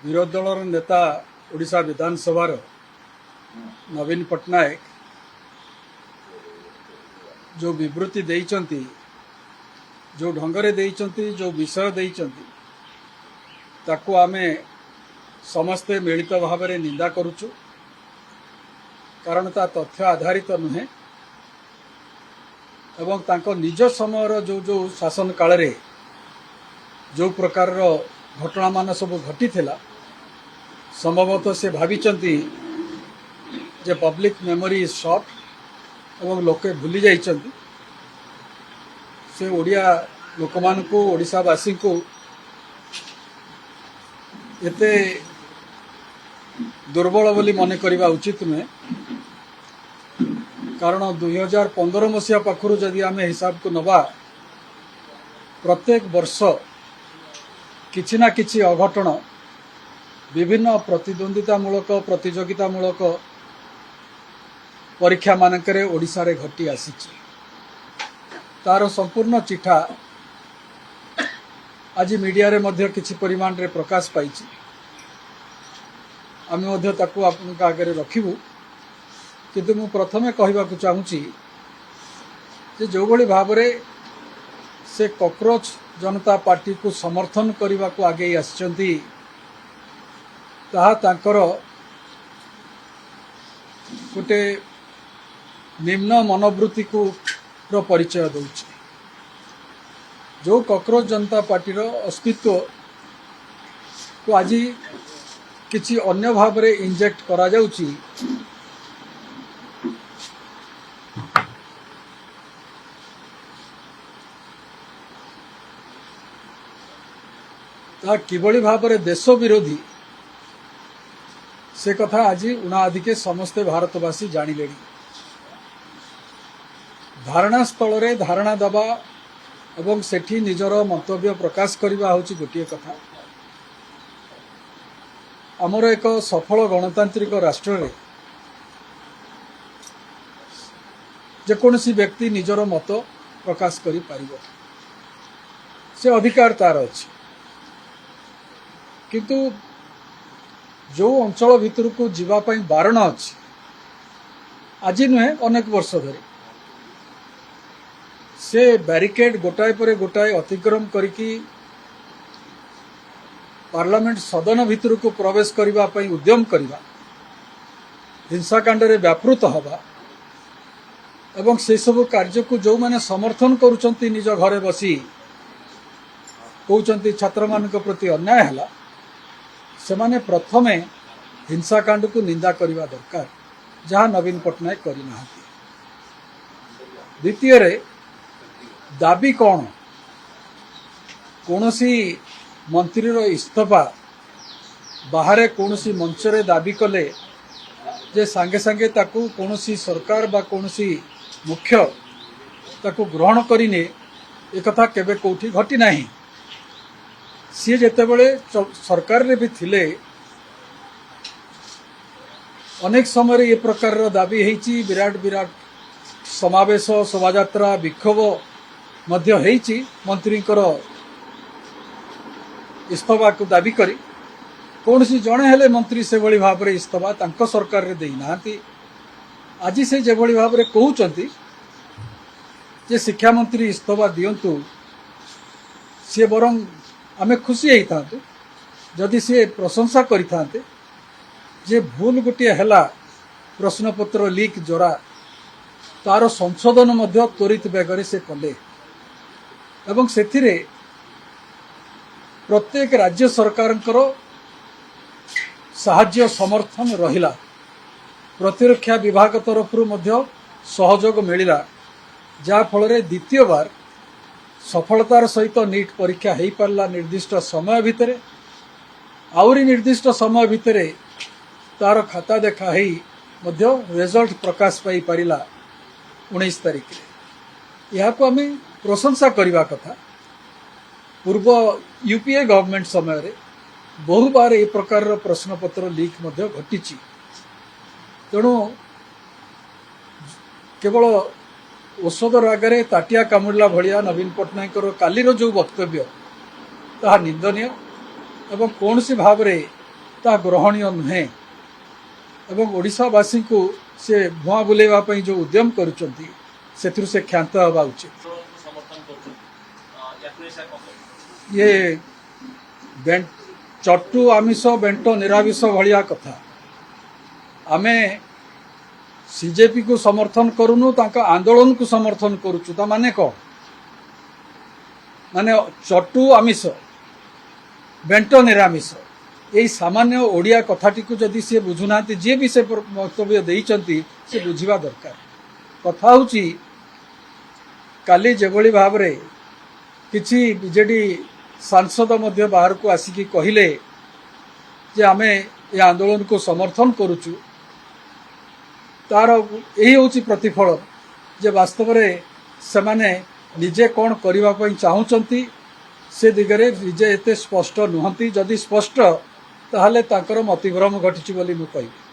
विरोधी दल नेता ओडिशा विधानसभा नवीन पट्टनायक जो विवृत्ति देइचंती, जो ढंगरे देइचंती, जो विषय देइचंती, ताकू आमे समस्ते मिलित भाव में निंदा करुचु। कारण ता तथ्य आधारित नुहे एवं तांको निज समय जो जो शासन काल रे जो प्रकार घटना मान सब घटी थिला, संभवतः से भाविचंती जे पब्लिक मेमोरी इज शॉर्ट एवं लोके भूली जाइचंती। से ओडिया लोकमान को ओडिशावासी को एते दुर्बल बोली मन करवा उचित नुहे। कारण 2015 मसीहा पाखु जदि आम हिसाब को नवा, प्रत्येक वर्ष किछि ना किछि अघटन विभिन्न प्रतिद्वंदितामूलक प्रतियोगितामूलक परीक्षा मानकरे ओडिशा रे घटी आसीछि। तार संपूर्ण चिठा आज मीडिया रे मध्य किछि परिमाण रे प्रकाश पाइछि। आम मध्य ताकू आपनका आगे रखिबु। किंतु मु प्रथमे कहबाकू चाहूँगी जे जो भली भाव रे से कॉकरोच जनता पार्टी को समर्थन करने को आगे आसचंती, ताहा तांकर गोटे निम्न मनोवृत्ति को परिचय दौछि। जो कॉकरोच जनता पार्टी रो अस्तित्व को आज किछि अन्य भाव रे इंजेक्ट करा जाउछि, ता किभली भाव रे देश विरोधी से कथा आज उणाधिके समस्ते भारतवासी जानिले। धारणा स्थल रे धारणा दबा एवं सेठी निजर मंतव्य प्रकाश करवा होची गोटे कथा। आमर एक सफल गणतांत्रिक राष्ट्र रे जेकोसी व्यक्ति निजर मत प्रकाश करि पारिबो, से अधिकार तार अछि। किंतु जो अंचल भितर को जीवा पई बारण अछि, आज नुहे अनेक वर्ष धरी से बैरिकेड गोटाए पर गोटाए अतिक्रम करिकी पार्लियामेंट सदन भितर को प्रवेश करबा पई उद्यम करबा, हिंसाकांड रे व्यापृत हवा एवं से सब कार्य को जो माने समर्थन करूचंती निज घरे बसी कहउचंती छात्र मान प्रति अन्याय हला, से माने प्रथमे हिंसाकांड को निंदा करबा दरकार, जहाँ नवीन पट्टनायक करि नाहंती। द्वितीय रे दाबी कौन, कौनसी मंत्री रो इस्तीफा बाहर कौनसी मंच रे दाबी कले जे सांगे सांगे ताकू कौनसी सरकार बा कौनसी मुख्य ताकू ग्रहण करिने, एक कथा केबे कोठी घटी नाही। सी जेतेबेले सरकार रे भी थिले अनेक समय ये प्रकार दाबी हेची, विराट विराट समावेश शोभायात्रा विक्षोभ मध्य हेची मंत्री इस्तीफा को दाबी करी कौन सी जड़े हेले मंत्री से भली भाव रे इस्तीफा तांको सरकार रे देई नांती। आज से जे भली भाव रे कहउचंती जे शिक्षा मंत्री इस्तीफा दियंतु, सी बरं आमे खुशी हेई थांतु जदि सी प्रशंसा करि थांते जे भूल गोटे हेला प्रश्नपत्र लीक जोरा, तार संशोधन मध्य त्वरित बेगरे से कले एवं सेथिरे प्रत्येक राज्य सरकारंकर साहाय्य समर्थन रहिला। प्रतिरक्षा विभाग तरफ मध्य सहयोग मिलिला, जा फल द्वितीय बार सफलतार सहित नीट परीक्षा हो पारा निर्दिष्ट समय भितर, आउरी निर्दिष्ट समय भितर तार खाता देखा है मध्य रिजल्ट प्रकाश पाई पारिला 19 तारिख रे। यहाँ को आम प्रशंसा करवा कथा। पूर्व यूपीए गवर्नमेंट समय रे बहु बार ए प्रकार प्रश्नपत्र लीक मध्य घटी। तेणु केवल औषध रागरे ताटिया कामुड़ला भलिया नवीन पट्टनायक कालीर जो वक्तव्य ताहा निंदनीय एवं कौन सी भाव रे ता ग्रहणीय नुहे एवं ओडिशावासी को से भुआ बुलेवा पई जो उद्यम करुचंती सेथुर से क्षांत हवा उचित। ये चट्टू आमिष बेंट निरामिष भाया कथा आमे सीजेपी को समर्थन करूनु तांका आंदोलन को समर्थन करुचु ता माने को माने चट्टू आमिष बेंट निरामिष यही सामान्य ओडिया कथाटी को जदि सी बुझुना जी भी से वक्तव्य देइचंती से बुझिबा दरकार। कथा होची काली जेभली भाव रे किछि बीजेडी सांसद मध्य बाहर को आसिकी कहिले जे आमे ये आंदोलन को समर्थन करुचु तार यही होची प्रतिफल जे वास्तव रे सेमाने निजे कौन करबा पई चाहुचंती से दिगरे निजे एते स्पष्ट नुहंती जदि स्पष्ट ताहले तांकर मतिभ्रम घटिछि बोली मु कहिबी।